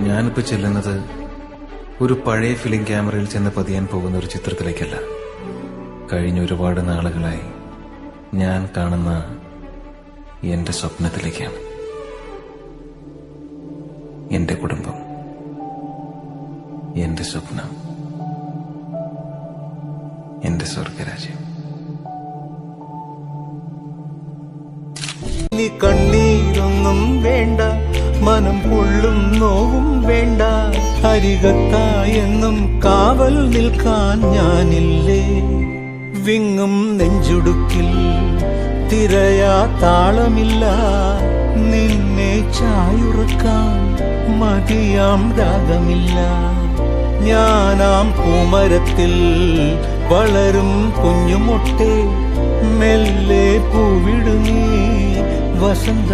ഞാനിപ്പോ ചെല്ലുന്നത് ഒരു പഴയ ഫിലിം ക്യാമറയിൽ ചെന്ന് പതിയാൻ പോകുന്ന ഒരു ചിത്രത്തിലേക്കല്ല. കഴിഞ്ഞ ഒരുപാട് നാളുകളായി ഞാൻ കാണുന്ന എന്റെ സ്വപ്നത്തിലേക്കാണ്. എന്റെ കുടുംബം, എന്റെ സ്വപ്നം, എന്റെ സ്വർഗരാജ്യം. ഇനി കണ്ണീരൊന്നും വേണ്ട, മനം പൊള്ളും നോവും വേണ്ട. അരികത്തായെന്നും കാവൽ നിൽക്കാൻ ഞാനില്ലേ? വിങ്ങും നെഞ്ചുടുക്കിൽ തിരയാ താളമില്ല. നിന്നെ ചായുറക്കാൻ മതിയാം രാഗമില്ല. ഞാനാം പൂമരത്തിൽ വളരും കുഞ്ഞുമൊട്ടെ, മെല്ലെ പൂവിടുന്നീ വസന്ത